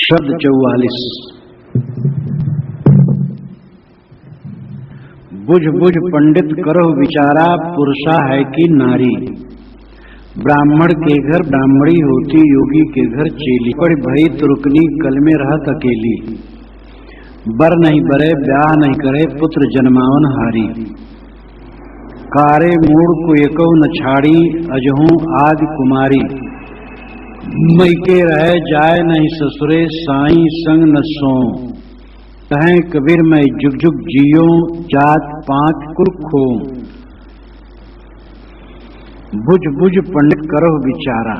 शब्द 44। बुझ बुझ पंडित करो विचारा, पुरुषा है कि नारी। ब्राह्मण के घर ब्राह्मणी होती, योगी के घर चेली। पढ़ भई तुर्कनी कल में रहत अकेली। बर नहीं बरे ब्याह नहीं करे, पुत्र जन्मावन हारी। कारे मूड को एकौ न छाड़ी, अजहू आदि कुमारी। मैके रह जाए नहीं ससुरे, साई संग न सो। कहें कबीर मैं जुग जुग जियो, जात पांच कुल खो। बुझ बुझ पंडित करो विचारा,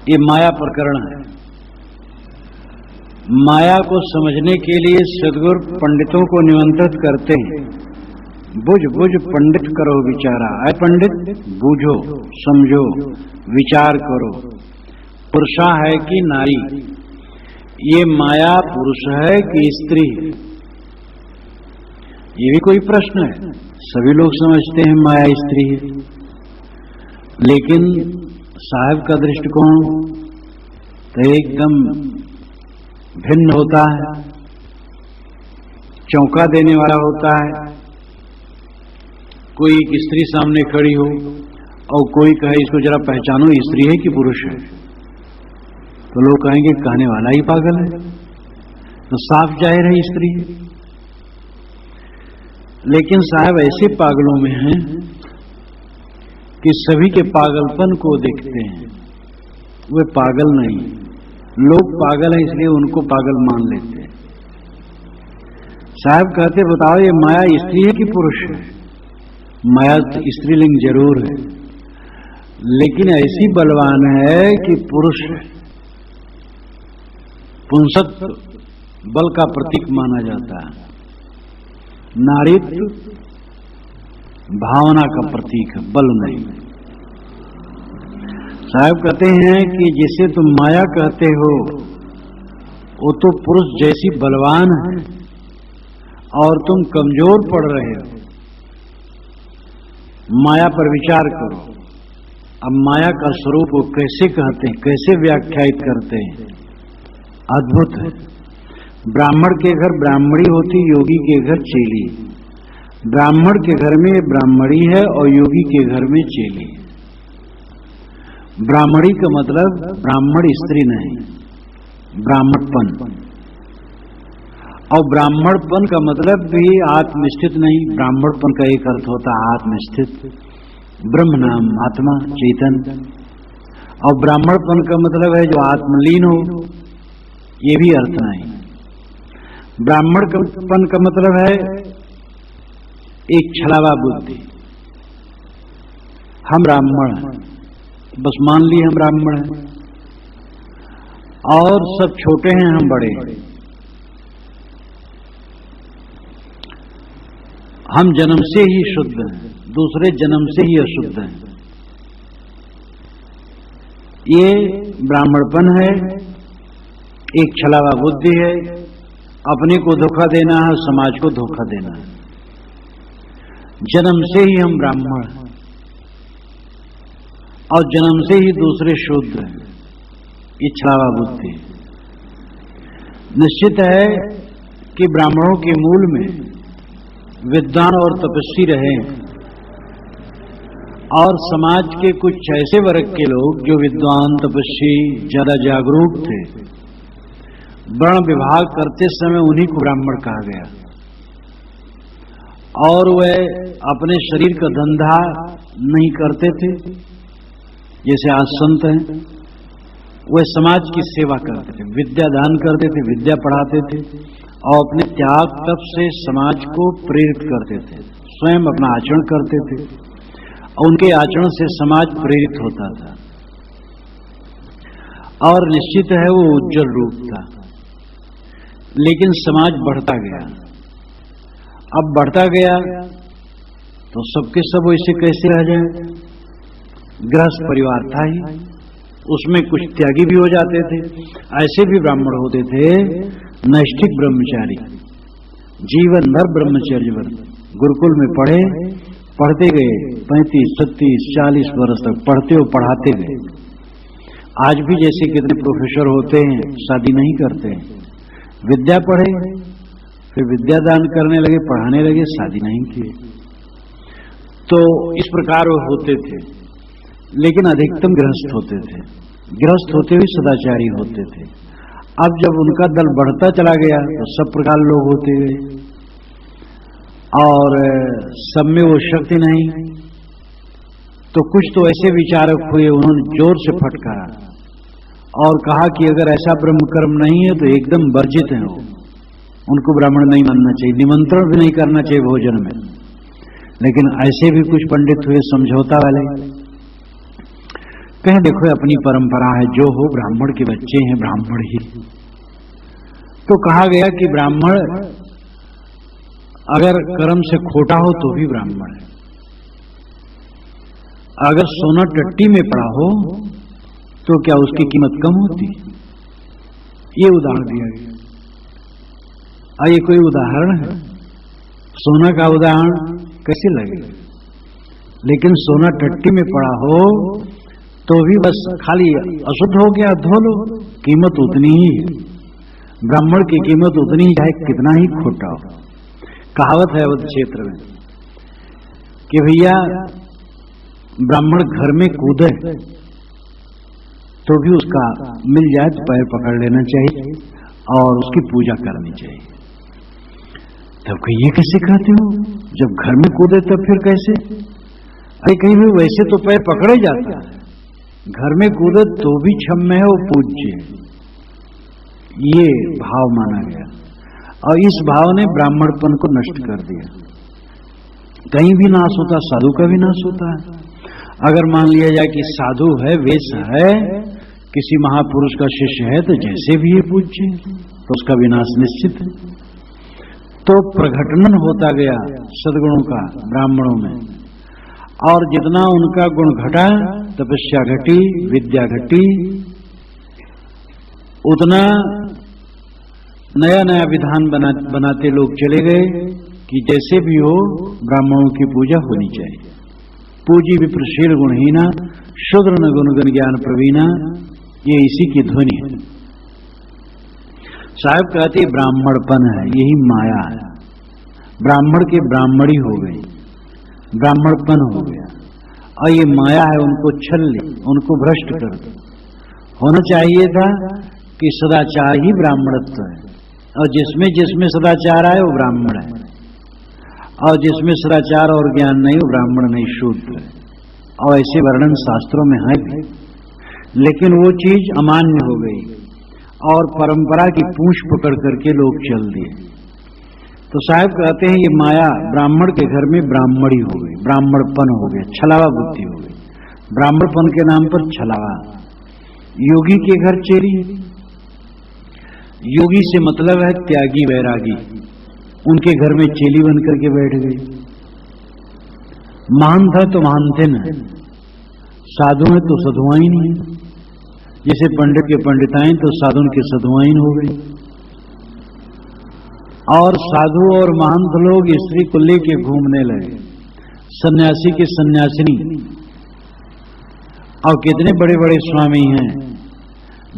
ये माया प्रकरण है। माया को समझने के लिए सद्गुरु पंडितों को निमंत्रित करते हैं। बुझ बुझ पंडित करो विचारा, ऐ पंडित बूझो समझो विचार करो, पुरुषा है कि नारी। ये माया पुरुष है कि स्त्री है? ये भी कोई प्रश्न है। सभी लोग समझते हैं माया स्त्री है, लेकिन साहब का दृष्टिकोण तो एकदम भिन्न होता है, चौंका देने वाला होता है। कोई एक स्त्री सामने खड़ी हो और कोई कहे इसको जरा पहचानो स्त्री है कि पुरुष है, तो लोग कहेंगे कहने वाला ही पागल है, तो साफ जाहिर है स्त्री है। लेकिन साहब ऐसे पागलों में हैं कि सभी के पागलपन को देखते हैं, वे पागल नहीं। लोग पागल हैं इसलिए उनको पागल मान लेते हैं। साहब कहते बताओ ये माया स्त्री है कि पुरुष है? माया स्त्रीलिंग जरूर है, लेकिन ऐसी बलवान है कि पुरुष है। पुंसत्व बल का प्रतीक माना जाता है, नारीत्व भावना का प्रतीक है, बल नहीं। साहब कहते हैं कि जिसे तुम माया कहते हो वो तो पुरुष जैसी बलवान है और तुम कमजोर पड़ रहे हो। माया पर विचार करो। अब माया का स्वरूप वो कैसे कहते हैं, कैसे व्याख्यायित करते हैं, अद्भुत है। ब्राह्मण के घर ब्राह्मणी होती, योगी के घर चेली। ब्राह्मण के घर में ब्राह्मणी है और योगी के घर में चेली। ब्राह्मणी का मतलब ब्राह्मण स्त्री नहीं, ब्राह्मणपन। और ब्राह्मणपन का मतलब भी आत्मस्थित नहीं। ब्राह्मणपन का एक अर्थ होता है आत्मस्थित, ब्रह्म नाम आत्मा चेतन। और ब्राह्मणपन का मतलब है जो आत्मलीन हो, ये भी अर्थ नहीं। ब्राह्मणपन का मतलब है एक छलावा बुद्धि, हम ब्राह्मण हैं, बस मान लिए हम ब्राह्मण हैं और सब छोटे हैं हम बड़े हैं। हम जन्म से ही शुद्ध हैं, दूसरे जन्म से ही अशुद्ध हैं। ये ब्राह्मणपन है, एक छलावा बुद्धि है, अपने को धोखा देना है, समाज को धोखा देना है। जन्म से ही हम ब्राह्मण हैं और जन्म से ही दूसरे शूद्र हैं, ये छलावा बुद्धि। निश्चित है कि ब्राह्मणों के मूल में विद्वान और तपस्वी रहे और समाज के कुछ ऐसे वर्ग के लोग जो विद्वान तपस्वी ज्यादा जागरूक थे, वर्ण विभाग करते समय उन्हीं को ब्राह्मण कहा गया। और वे अपने शरीर का धंधा नहीं करते थे जैसे आज संत हैं, वे समाज की सेवा करते थे, विद्या दान करते थे, विद्या पढ़ाते थे और अपने त्याग तप से समाज को प्रेरित करते थे। स्वयं अपना आचरण करते थे और उनके आचरण से समाज प्रेरित होता था और निश्चित है वो उज्जवल रूप था। लेकिन समाज बढ़ता गया, अब बढ़ता गया तो सबके सब वैसे कैसे रह जाए? गृहस्थ परिवार था ही, उसमें कुछ त्यागी भी हो जाते थे। ऐसे भी ब्राह्मण होते थे नैष्ठिक ब्रह्मचारी, जीवन भर ब्रह्मचर्य व्रत, गुरुकुल में पढ़ते गए 35, 36, 40 वर्ष तक पढ़ते और पढ़ाते गए। आज भी जैसे कितने प्रोफेसर होते हैं शादी नहीं करते हैं, विद्या पढ़े फिर विद्या दान करने लगे, पढ़ाने लगे, शादी नहीं किए। तो इस प्रकार वो होते थे, लेकिन अधिकतम गृहस्थ होते थे, गृहस्थ होते हुए सदाचारी होते थे। अब जब उनका दल बढ़ता चला गया तो सब प्रकार लोग होते गए और सब में वो शक्ति नहीं, तो कुछ तो ऐसे विचारक हुए, उन्होंने जोर से फटकारा और कहा कि अगर ऐसा ब्रह्म कर्म नहीं है तो एकदम वर्जित है, उनको ब्राह्मण नहीं मानना चाहिए, निमंत्रण भी नहीं करना चाहिए भोजन में। लेकिन ऐसे भी कुछ पंडित हुए समझौता वाले, कहें देखो अपनी परंपरा है, जो हो ब्राह्मण के बच्चे हैं ब्राह्मण ही। तो कहा गया कि ब्राह्मण अगर कर्म से खोटा हो तो भी ब्राह्मण है, अगर सोना टट्टी में पड़ा हो तो क्या उसकी कीमत कम होती? ये उदाहरण दिया गया। ये कोई उदाहरण है? सोना का उदाहरण कैसे लगे? लेकिन सोना टट्टी में पड़ा हो तो भी बस खाली अशुद्ध हो गया, धो लो, कीमत उतनी ही है। ब्राह्मण की कीमत उतनी ही चाहे कितना ही खोटा हो। कहावत है अवध क्षेत्र में कि भैया ब्राह्मण घर में कूदे तो भी उसका मिल जाए तो पैर पकड़ लेना चाहिए और उसकी पूजा करनी चाहिए। तब ये कैसे कहते हो, जब घर में कूदे तब फिर कैसे? अरे कहीं भी वैसे तो पैर पकड़े जाता है, घर में कूदे तो भी क्षम्य है, वो पूज्य। ये भाव माना गया और इस भाव ने ब्राह्मणपन को नष्ट कर दिया। कहीं भी नाश होता, साधु का भी नाश होता है। अगर मान लिया जाए कि साधु है, वेश है, किसी महापुरुष का शिष्य है, तो जैसे भी ये पूज्य तो उसका विनाश निश्चित है। तो प्रघटन होता गया सद्गुणों का ब्राह्मणों में, और जितना उनका गुण घटा, तपस्या घटी, विद्या घटी, उतना नया नया विधान बनाते लोग चले गए कि जैसे भी हो ब्राह्मणों की पूजा होनी चाहिए। पूजी विप्रशील गुणहीना, शूद्र न गुणगण ज्ञान प्रवीणा, ये इसी की ध्वनि है। साहब कहते ब्राह्मणपन है, यही माया है। ब्राह्मण के ब्राह्मणी हो गई, ब्राह्मणपन हो गया, और ये माया है, उनको छल ली, उनको भ्रष्ट कर दो। होना चाहिए था कि सदाचार ही ब्राह्मणत्व है, और जिसमें जिसमें सदाचार आए वो ब्राह्मण है, और जिसमें सदाचार और ज्ञान नहीं वो ब्राह्मण नहीं, शूद्र है। और ऐसे वर्णन शास्त्रों में है भी, लेकिन वो चीज अमान्य हो गई और परंपरा की पूंछ पकड़ करके लोग चल दिए। तो साहब कहते हैं ये माया ब्राह्मण के घर में ब्राह्मणी हो गई, ब्राह्मणपन हो गया, छलावा बुद्धि हो गई। ब्राह्मणपन के नाम पर छलावा। योगी के घर चेली, योगी से मतलब है त्यागी वैरागी, उनके घर में चेली बन करके बैठ गई। महान था तो महानते न, साधु है तो सधुआइन है। जैसे पंडित के पंडिताइन तो साधु के सधुआइन हो गई। और साधु और महंत लोग स्त्री को लेके घूमने लगे, सन्यासी के सन्यासिनी। और कितने बड़े बड़े स्वामी हैं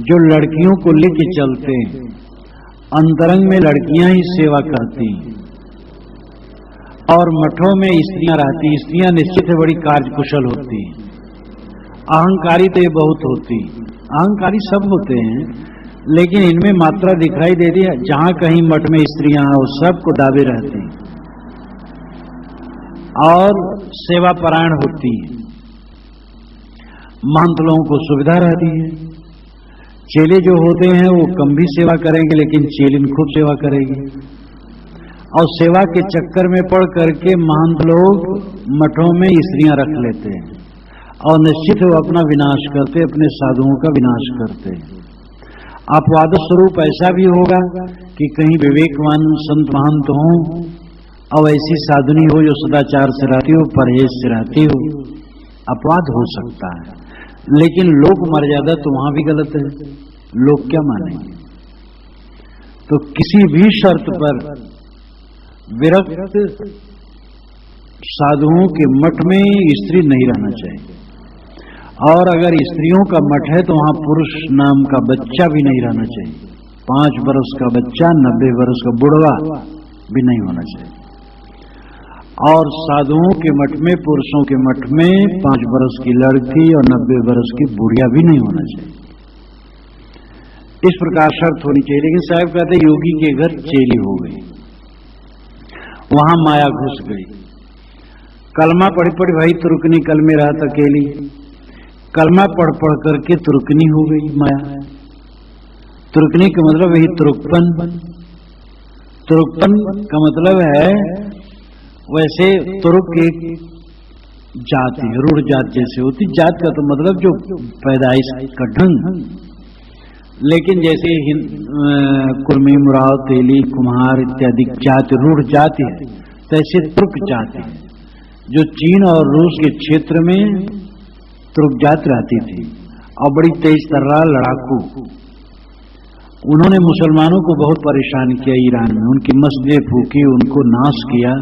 जो लड़कियों को लेके चलते हैं, अंतरंग में लड़कियां ही सेवा करती हैं, और मठों में स्त्रियां रहती। स्त्रियां निश्चित है बड़ी कार्यकुशल होती हैं। अहंकारी तो ये बहुत होती, अहंकारी सब होते हैं, लेकिन इनमें मात्रा दिखाई देती है। जहां कहीं मठ में स्त्रियां हो सबको दावे रहती और सेवा परायण होती है। महंत लोगों को सुविधा रहती है। चेले जो होते हैं वो कम भी सेवा करेंगे, लेकिन चेलिन खूब सेवा करेगी। और सेवा के चक्कर में पड़ करके महंत लोग मठों में स्त्रियां रख लेते हैं और निश्चित वो अपना विनाश करते, अपने साधुओं का विनाश करते। अपवाद स्वरूप ऐसा भी होगा कि कहीं विवेकवान संत महंत हों और ऐसी साधुनी हो जो सदाचार से रहती हो, परहेज से रहती हो, अपवाद हो सकता है। लेकिन लोक मर्यादा तो वहां भी गलत है, लोग क्या मानेंगे? तो किसी भी शर्त पर विरक्त साधुओं के मठ में स्त्री नहीं रहना चाहिए। और अगर स्त्रियों का मठ है तो वहां पुरुष नाम का बच्चा भी नहीं रहना चाहिए। 5 वर्ष का बच्चा, 90 वर्ष का बुढ़वा भी नहीं होना चाहिए। और साधुओं के मठ में, पुरुषों के मठ में 5 वर्ष की लड़की और 90 वर्ष की बुढ़िया भी नहीं होना चाहिए। इस प्रकार शर्त होनी चाहिए। लेकिन साहब कहते योगी के घर चेली हो गई, वहां माया घुस गई। कलमा पढ़ी पढ़ी भाई तुर्कनी कल में रात अकेली, कलमा पढ़ पढ़ करके तुर्कनी हो गई माया। तुर्कनी का मतलब यही तुरुकपन। तुरुकपन का मतलब है, वैसे तुरुक एक जाति, रूढ़ जात जैसे होती। जात का तो मतलब जो पैदाइश का ढंग, लेकिन जैसे कुर्मी, मुराव, तेली, कुम्हार इत्यादि जाति रूढ़ जाति है, तैसे तुर्क जाति है जो चीन और रूस के क्षेत्र में तुर्क जात रहती थी और बड़ी तेज तर्रार लड़ाकू। उन्होंने मुसलमानों को बहुत परेशान किया ईरान में, उनकी मस्जिदें फूकी, उनको नाश किया।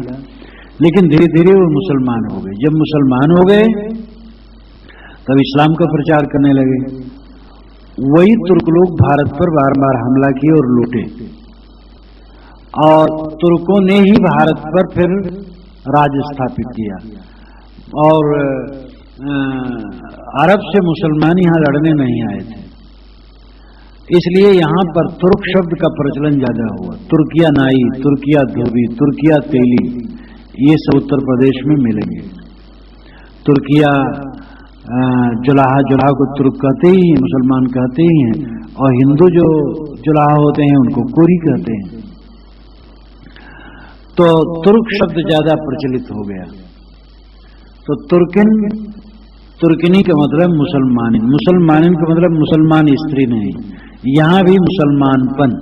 लेकिन धीरे धीरे वो मुसलमान हो गए। जब मुसलमान हो गए तब इस्लाम का प्रचार करने लगे। वही तुर्क लोग भारत पर बार बार हमला किए और लूटे, और तुर्कों ने ही भारत पर फिर राज स्थापित किया। और अरब से मुसलमान यहां लड़ने नहीं आए थे, इसलिए यहां पर तुर्क शब्द का प्रचलन ज्यादा हुआ। तुर्किया नाई, तुर्किया धोबी, तुर्किया तेली, ये सब उत्तर प्रदेश में मिलेंगे। तुर्किया जुलाहा, जुलाहा को तुर्क कहते ही हैं, मुसलमान कहते ही हैं, और हिंदू जो जुलाहा होते हैं उनको कोरी कहते हैं। तो तुर्क शब्द ज्यादा प्रचलित हो गया। तो तुर्किन, तुर्किनी का मतलब मुसलमान, मुसलमानिन का मतलब मुसलमान स्त्री नहीं, यहां भी मुसलमानपन।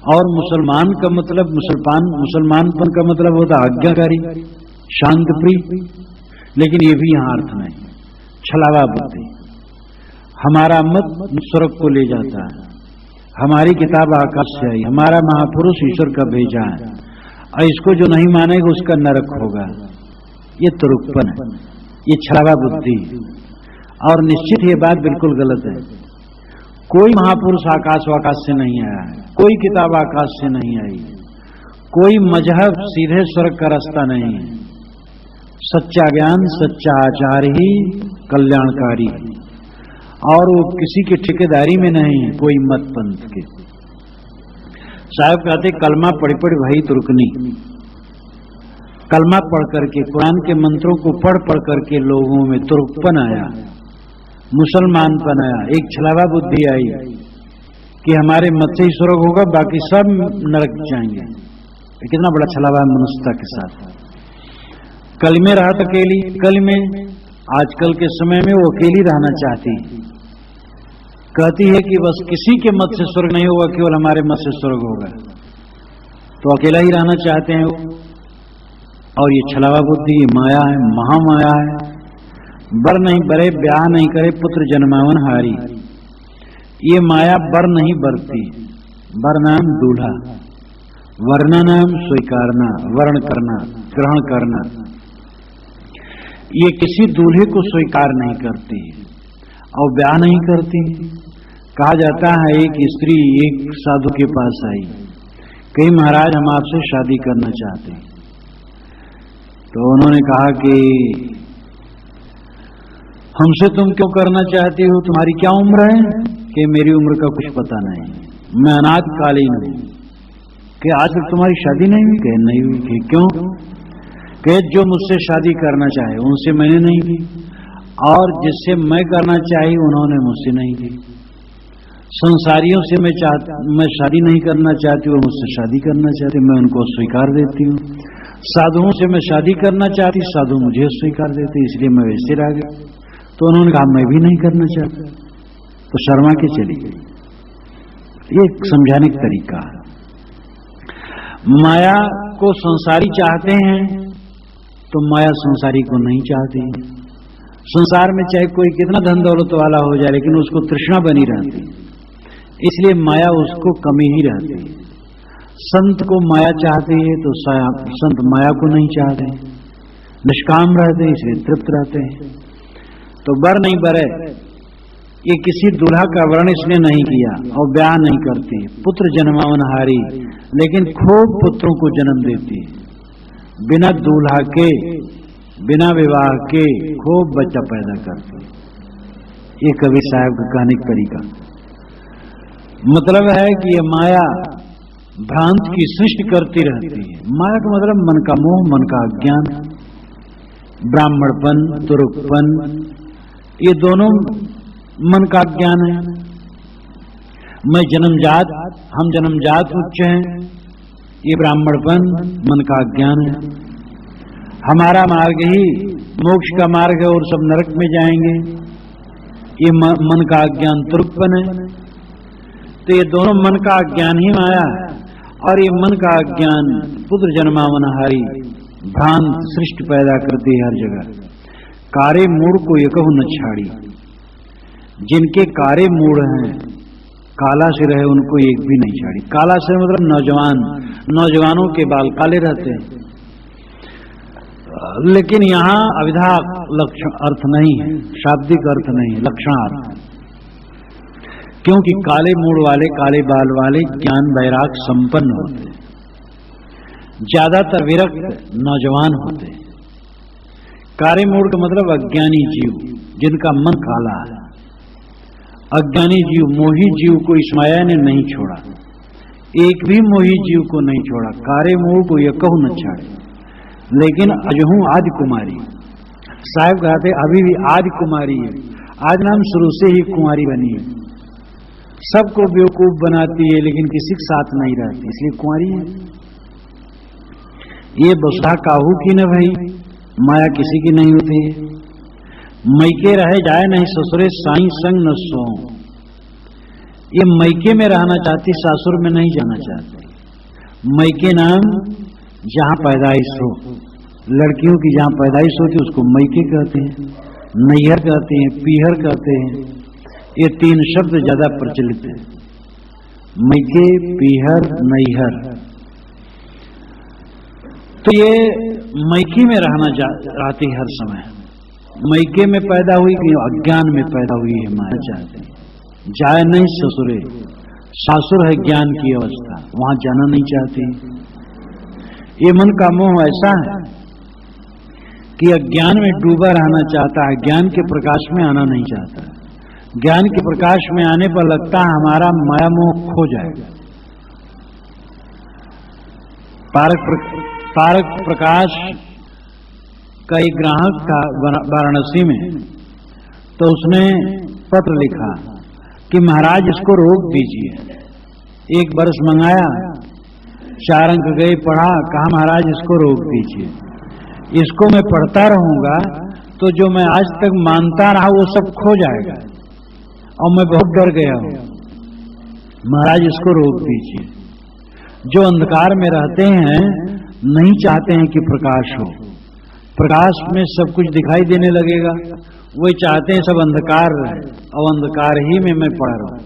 और मुसलमान का मतलब मुसलमानपन का मतलब होता आज्ञाकारी, शांतप्रिय, लेकिन ये भी यहां अर्थ नहीं। छलावा बुद्धि, हमारा मत स्वर्ग को ले जाता है, हमारी किताब आकाश से आई, हमारा महापुरुष ईश्वर का भेजा है, और इसको जो नहीं मानेगा उसका नरक होगा। ये तुरुकपन है, ये छलावा बुद्धि। और निश्चित ये बात बिल्कुल गलत है। कोई महापुरुष आकाश वाकाश से नहीं आया है, कोई किताब आकाश से नहीं आई, कोई मजहब सीधे स्वर्ग का रास्ता नहीं है। सच्चा ज्ञान, सच्चा आचार ही कल्याणकारी है, और वो किसी की ठेकेदारी में नहीं है, कोई मत पंथ के। साहब कहते कलमा पढ़ पढ़ भाई तुर्कनी, कलमा पढ़ करके, कुरान के मंत्रों को पढ़ पढ़ करके लोगों में तुर्कपन आया, मुसलमानपन आया, एक छलावा बुद्धि आई कि हमारे मत से ही स्वर्ग होगा, बाकी सब नरक जाएंगे। कितना बड़ा छलावा है मनुष्यता के साथ। कल में रहा अकेली, कल में आजकल के समय में वो अकेली रहना चाहती, कहती है कि बस किसी के मत से स्वर्ग नहीं होगा, केवल हमारे मत से स्वर्ग होगा। तो अकेला ही रहना चाहते हैं वो। और ये छलावा बुद्धि, ये माया है, महामाया है। बर नहीं बरे, ब्याह नहीं करे, पुत्र जन्मावन हारी। ये माया बर नहीं बरती। बर नाम दूल्हा, वर्ण नाम स्वीकारना, वर्ण करना, ग्रहण करना। ये किसी दूल्हे को स्वीकार नहीं करती और ब्याह नहीं करती। कहा जाता है एक स्त्री एक साधु के पास आई, कही महाराज हम आपसे शादी करना चाहते हैं। तो उन्होंने कहा कि हमसे तुम क्यों करना चाहती हो, तुम्हारी क्या उम्र है? कि मेरी उम्र का कुछ पता नहीं, मैं अनाथकालीन हूं। कि आज तक तुम्हारी शादी नहीं हुई? कि नहीं हुई। कि क्यों? कि जो मुझसे शादी करना चाहे उनसे मैंने नहीं की, और जिससे मैं करना चाही उन्होंने मुझसे नहीं की। संसारियों से मैं शादी नहीं करना चाहती, वो मुझसे शादी करना चाहते, मैं उनको स्वीकार देती हूँ। साधुओं से मैं शादी करना चाहती, साधु मुझे स्वीकार देते, इसलिए मैं वैसे रह गई। तो उन्होंने कहा मैं भी नहीं करना चाहता, तो शर्मा के चली गई। ये समझाने का तरीका है। माया को संसारी चाहते हैं तो माया संसारी को नहीं चाहती। संसार में चाहे कोई कितना धन दौलत वाला हो जाए, लेकिन उसको तृष्णा बनी रहती, इसलिए माया उसको कमी ही रहती है। संत को माया चाहती है तो संत माया को नहीं चाहते, निष्काम रहते हैं इसलिए तृप्त रहते हैं। तो बर नहीं बरे, ये किसी दूल्हा का वर्ण इसने नहीं किया और ब्याह नहीं करती। पुत्र जन्मावनहारी, लेकिन खूब पुत्रों को जन्म देती, बिना दूल्हा के बिना विवाह के खूब बच्चा पैदा करती। ये कवि साहब का कहने का तरीका मतलब है कि ये माया भ्रांत की सृष्टि करती रहती है। माया का मतलब मन का मोह, मन का अज्ञान, ब्राह्मणपन, तुरुकपन, ये दोनों मन का ज्ञान है। मैं जन्मजात, हम जन्मजात उच्च हैं, ये ब्राह्मणपन मन का ज्ञान है। हमारा मार्ग ही मोक्ष का मार्ग है और सब नरक में जाएंगे, ये मन का अज्ञान तुरुकपन है। तो ये दोनों मन का अज्ञान ही माया है, और ये मन का अज्ञान पुत्र जन्मावनहारी भ्रांत सृष्टि पैदा करती है हर जगह। कारे मूड को ये कहूं न छाड़ी, जिनके कारे मूड हैं, काला सिर है, उनको एक भी नहीं छाड़ी। काला सिर मतलब नौजवान, नौजवानों के बाल काले रहते हैं। लेकिन यहाँ अविधा लक्षण अर्थ नहीं है, शाब्दिक अर्थ नहीं है, लक्षणार्थ। क्योंकि काले मूड वाले, काले बाल वाले ज्ञान वैराग संपन्न होते हैं, ज्यादातर विरक्त नौजवान होते हैं। काले मूड का मतलब अज्ञानी जीव, जिनका मन काला है। अज्ञानी जीव, मोही जीव को इस माया ने नहीं छोड़ा, एक भी मोही जीव को नहीं छोड़ा। कारे मूड को यह कहूं न छाड़े, लेकिन अजहू आदि कुमारी। साहब कहते अभी भी आदि कुमारी है, आज नाम शुरू से ही कुमारी बनी है, सबको बेवकूफ बनाती है लेकिन किसी के साथ नहीं रहती, इसलिए कुंवारी है। ये बसुधा काहू की न भई, माया किसी की नहीं होती है। मैके रहे जाए नहीं ससुरे, साईं संग न सो। ये मैके में रहना चाहती, सासुर में नहीं जाना चाहती। मैके नाम जहां पैदाइश हो, लड़कियों की जहां पैदाइश होती उसको मैके कहते हैं, नैहर कहते हैं, पीहर कहते हैं। ये तीन शब्द ज्यादा प्रचलित है, मैके, पीहर, नैहर। तो ये मैके में रहना चाहती हर समय, मैके में पैदा हुई कि अज्ञान में पैदा हुई है माया चाहती। जाए नहीं ससुरे, सासुर है ज्ञान की अवस्था, वहां जाना नहीं चाहती। ये मन का मोह ऐसा है कि अज्ञान में डूबा रहना चाहता है, ज्ञान के प्रकाश में आना नहीं चाहता। ज्ञान के प्रकाश में आने पर लगता है हमारा माया मोह खो जाएगा। तारक प्रकाश का एक ग्राहक था वाराणसी में, तो उसने पत्र लिखा कि महाराज इसको रोक दीजिए। एक बरस मंगाया, 4 अंक गए, पढ़ा, कहा महाराज इसको रोक दीजिए, इसको मैं पढ़ता रहूंगा तो जो मैं आज तक मानता रहा वो सब खो जाएगा और मैं बहुत डर गया हूं, महाराज इसको रोक दीजिए। जो अंधकार में रहते हैं नहीं चाहते हैं कि प्रकाश हो, प्रकाश में सब कुछ दिखाई देने लगेगा, वो चाहते हैं सब अंधकार रहे और अंधकार ही में मैं पड़ रहा हूं।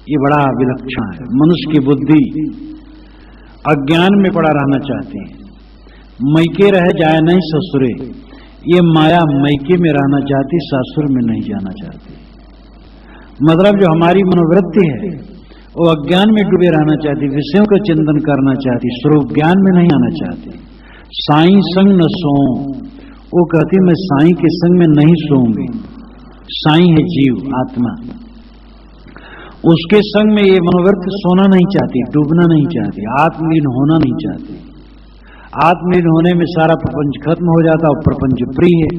ये बड़ा विलक्षण है। मनुष्य की बुद्धि अज्ञान में पड़ा रहना चाहती है। मैके रह जाए नहीं ससुरे, ये माया मैके में रहना चाहती, सासुर में नहीं जाना चाहती। मतलब जो हमारी मनोवृत्ति है वो अज्ञान में डूबे रहना चाहती, विषयों का चिंतन करना चाहती, स्वरूप ज्ञान में नहीं आना चाहती। साईं संग न सो, वो कहती मैं साईं के संग में नहीं सोऊंगी। साईं है जीव, आत्मा, उसके संग में ये मनोवृत्ति सोना नहीं चाहती, डूबना नहीं चाहती, आत्मलीन होना नहीं चाहती। आत्मलीन होने में सारा प्रपंच खत्म हो जाता और प्रपंच प्रिय है,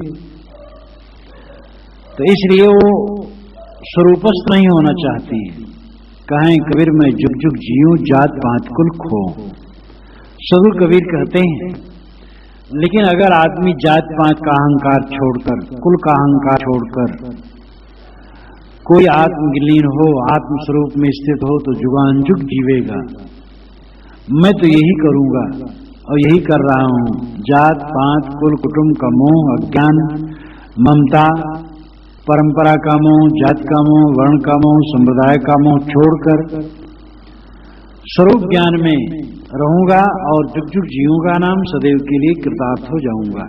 तो इसलिए वो स्वरूपस्थ नहीं होना चाहती है। कहें कबीर मैं जुग जुग जियूं, जात पात कुल खो। सदगुरु कबीर कहते हैं, लेकिन अगर आदमी जात पात का अहंकार छोड़कर, कुल का अहंकार छोड़कर कोई आत्मलीन हो, आत्म स्वरूप में स्थित हो तो जुगान जुग जीवेगा। मैं तो यही करूंगा और यही कर रहा हूं। जात पात कुल कुटुंब का मोह, अज्ञान, ममता, परंपरा का मोह, जात का मोह, वर्ण का मोह, संप्रदाय का मोह छोड़कर स्वरूप ज्ञान में रहूंगा और जुग जुग जीऊंगा, नाम सदैव के लिए कृतार्थ हो जाऊंगा।